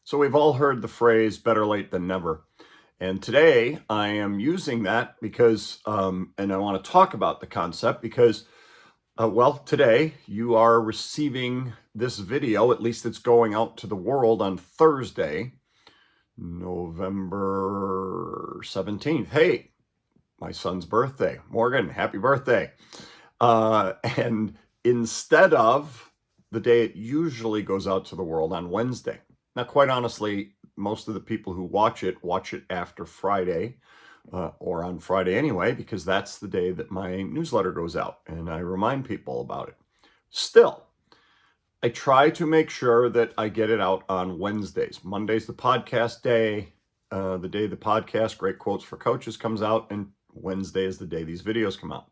So we've all heard the phrase better late than never. And today I am using that because, and I want to talk about the concept because, today you are receiving this video, at least it's going out to the world on Thursday, November 17th. Hey, my son's birthday. Morgan, happy birthday. And instead of the day it usually goes out to the world on Wednesday. Now, quite honestly, most of the people who watch it after Friday or on Friday anyway, because that's the day that my newsletter goes out and I remind people about it. Still, I try to make sure that I get it out on Wednesdays. Monday's the podcast day, the day the podcast, Great Quotes for Coaches, comes out, and Wednesday is the day these videos come out.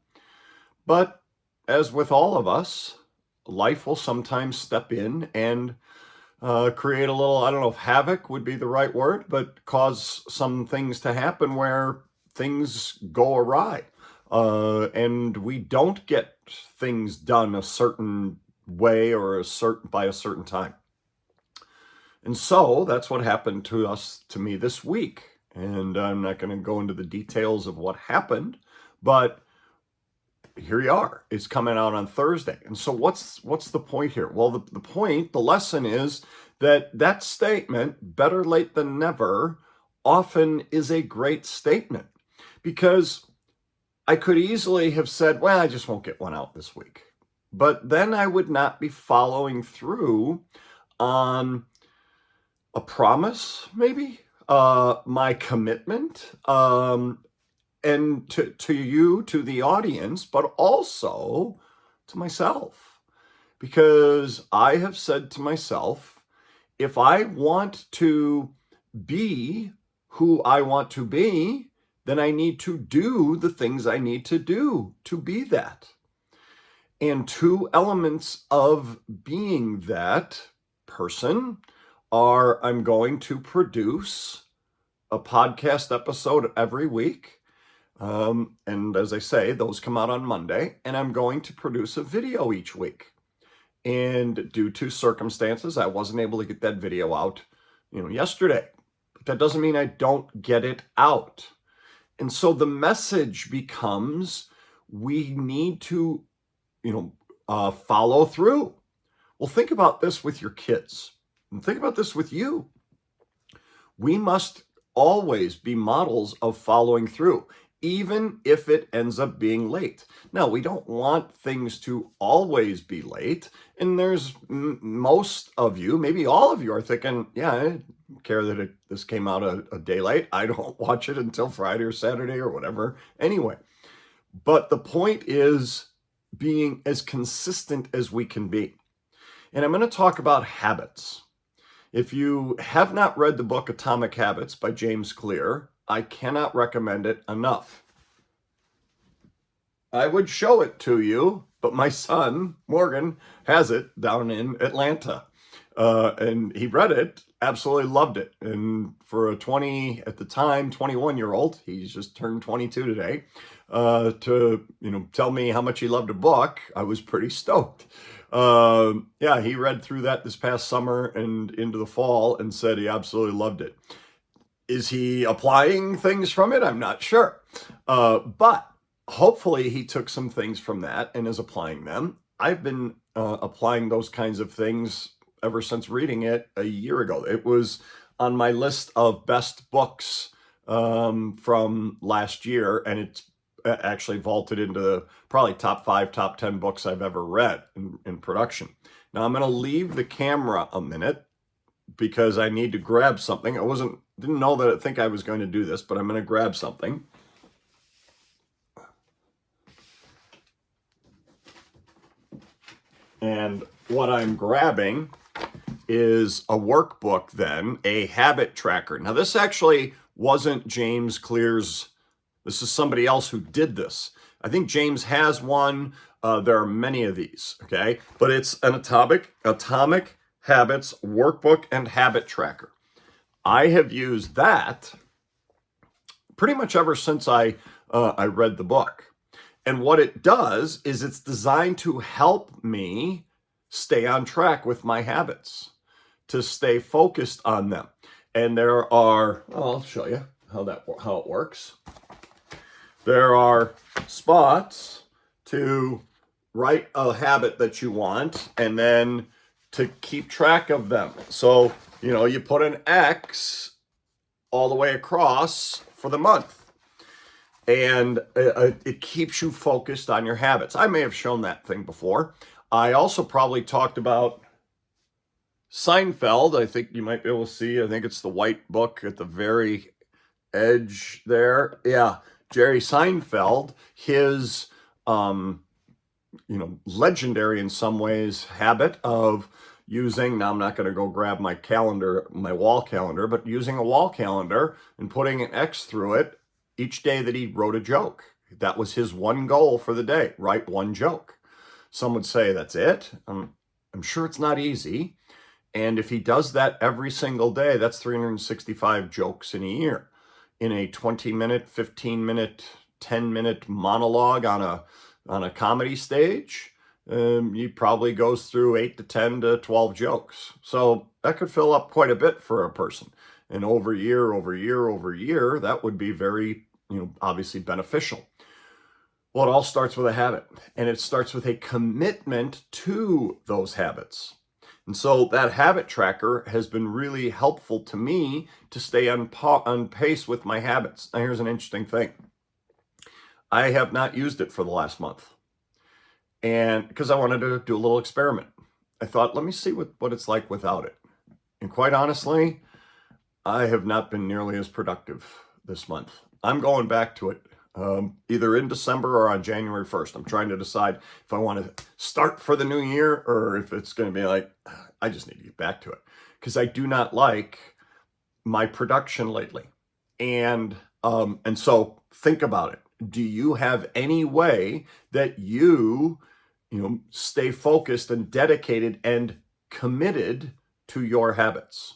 But as with all of us, life will sometimes step in and create a little, I don't know if havoc would be the right word, but cause some things to happen where things go awry. And we don't get things done a certain way or by a certain time. And so that's what happened to me this week. And I'm not going to go into the details of what happened, but here you are. It's coming out on Thursday. And so what's the point here? Well, the point, the lesson is that statement, better late than never, often is a great statement, because I could easily have said, well, I just won't get one out this week. But then I would not be following through on a promise, maybe, my commitment, and to you, to the audience, but also to myself. Because I have said to myself, if I want to be who I want to be, then I need to do the things I need to do to be that. And two elements of being that person are, I'm going to produce a podcast episode every week. And as I say, those come out on Monday, and I'm going to produce a video each week. And due to circumstances, I wasn't able to get that video out, yesterday. But that doesn't mean I don't get it out. And so the message becomes, we need to, follow through. Well, think about this with your kids, and think about this with you. We must always be models of following through, even if it ends up being late. Now, we don't want things to always be late. And there's most of you, maybe all of you, are thinking, yeah, I don't care that this came out a day late. I don't watch it until Friday or Saturday or whatever anyway. But the point is being as consistent as we can be. And I'm going to talk about habits. If you have not read the book Atomic Habits by James Clear, I cannot recommend it enough. I would show it to you, but my son, Morgan, has it down in Atlanta. And he read it, absolutely loved it. And for a 21-year-old, he's just turned 22 today, to, tell me how much he loved a book, I was pretty stoked. He read through that this past summer and into the fall and said he absolutely loved it. Is he applying things from it? I'm not sure. But hopefully he took some things from that and is applying them. I've been applying those kinds of things ever since reading it a year ago. It was on my list of best books from last year, and it's actually vaulted into probably top 5, top 10 books I've ever read in production. Now I'm going to leave the camera a minute because I need to grab something. Didn't know that I think I was going to do this, but I'm going to grab something. And what I'm grabbing is a workbook then, a habit tracker. Now this actually wasn't James Clear's, this is somebody else who did this. I think James has one. There are many of these, okay? But it's an Atomic Habits workbook and habit tracker. I have used that pretty much ever since I read the book. And what it does is it's designed to help me stay on track with my habits, to stay focused on them. And there are, well, I'll show you how it works. There are spots to write a habit that you want and then to keep track of them. So, you put an X all the way across for the month, and it keeps you focused on your habits. I may have shown that thing before. I also probably talked about Seinfeld. I think you might be able to see, I think it's the white book at the very edge there. Yeah, Jerry Seinfeld, his legendary in some ways habit of using, now I'm not going to go grab my wall calendar, but using a wall calendar and putting an X through it each day that he wrote a joke. That was his one goal for the day, write one joke. Some would say that's it. I'm sure it's not easy. And if he does that every single day, that's 365 jokes in a year. In a 20-minute, 15-minute, 10-minute monologue on a comedy stage, he probably goes through 8 to 10 to 12 jokes. So that could fill up quite a bit for a person. And over year, that would be very, obviously beneficial. Well, it all starts with a habit, and it starts with a commitment to those habits. And so that habit tracker has been really helpful to me to stay on pace with my habits. Now, here's an interesting thing. I have not used it for the last month, and because I wanted to do a little experiment. I thought, let me see what it's like without it. And quite honestly, I have not been nearly as productive this month. I'm going back to it either in December or on January 1st. I'm trying to decide if I want to start for the new year or if it's going to be like, I just need to get back to it, because I do not like my production lately. And so think about it. Do you have any way that you stay focused and dedicated and committed to your habits?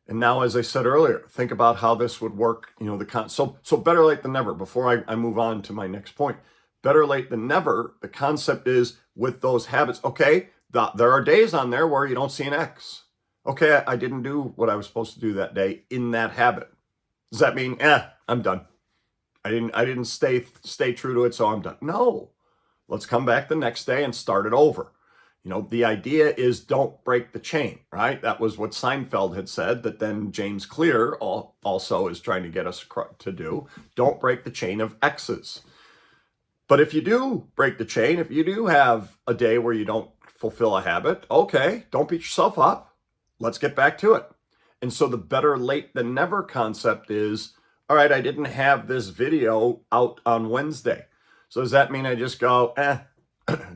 And now, as I said earlier, think about how this would work. So better late than never. Before I move on to my next point, better late than never. The concept is with those habits. Okay, there are days on there where you don't see an X. Okay, I didn't do what I was supposed to do that day in that habit. Does that mean, I'm done? I didn't stay true to it, so I'm done. No, let's come back the next day and start it over. The idea is don't break the chain, right? That was what Seinfeld had said, that then James Clear also is trying to get us to do. Don't break the chain of X's. But if you do break the chain, if you do have a day where you don't fulfill a habit, okay, don't beat yourself up. Let's get back to it. And so the better late than never concept is, all right, I didn't have this video out on Wednesday. So does that mean I just go,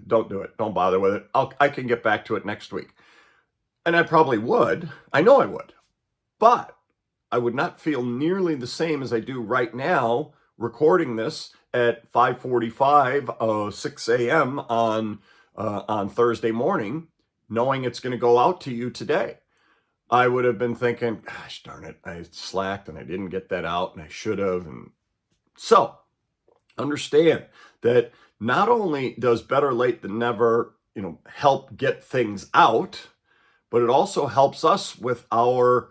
don't do it. Don't bother with it. I can get back to it next week. And I probably would. I know I would. But I would not feel nearly the same as I do right now, recording this at 5:45, 6 a.m. on Thursday morning, knowing it's going to go out to you today. I would have been thinking, gosh darn it, I slacked and I didn't get that out and I should have. And so understand that not only does better late than never, help get things out, but it also helps us with our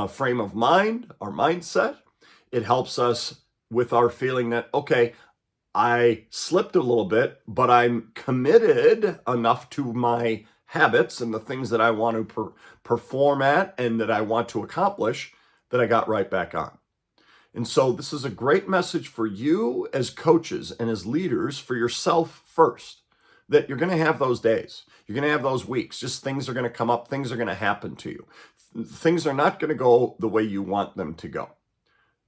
frame of mind, our mindset. It helps us with our feeling that, okay, I slipped a little bit, but I'm committed enough to my habits and the things that I want to perform at and that I want to accomplish that I got right back on. And so this is a great message for you as coaches and as leaders, for yourself first, that you're going to have those days. You're going to have those weeks. Just things are going to come up. Things are going to happen to you. Things are not going to go the way you want them to go.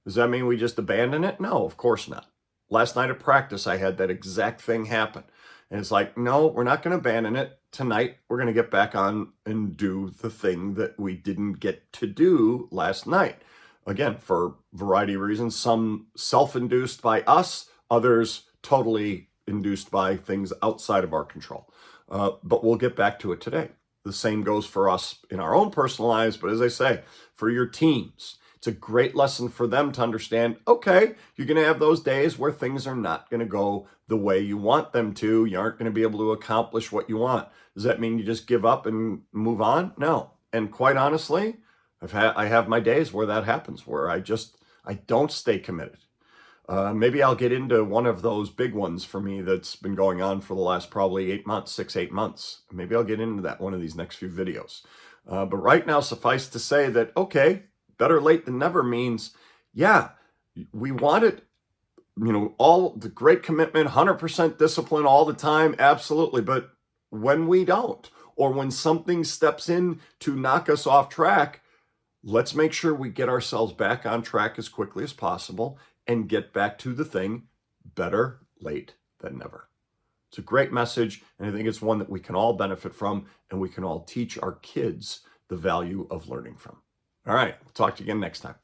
Does that mean we just abandon it? No, of course not. Last night at practice, I had that exact thing happen. And it's like, no, we're not going to abandon it. Tonight, we're going to get back on and do the thing that we didn't get to do last night. Again, for a variety of reasons, some self-induced by us, others totally induced by things outside of our control. But we'll get back to it today. The same goes for us in our own personal lives, but as I say, for your teams, it's a great lesson for them to understand, okay, you're going to have those days where things are not going to go the way you want them to. You aren't going to be able to accomplish what you want. Does that mean you just give up and move on? No. And quite honestly, I have my days where that happens, where I don't stay committed. Maybe I'll get into one of those big ones for me that's been going on for the last probably 8 months, 8 months. Maybe I'll get into that one of these next few videos. But right now, suffice to say that, okay, better late than never means, yeah, we want it, all the great commitment, 100% discipline all the time, absolutely. But when we don't, or when something steps in to knock us off track, let's make sure we get ourselves back on track as quickly as possible and get back to the thing. Better late than never. It's a great message, and I think it's one that we can all benefit from, and we can all teach our kids the value of learning from. All right, we'll talk to you again next time.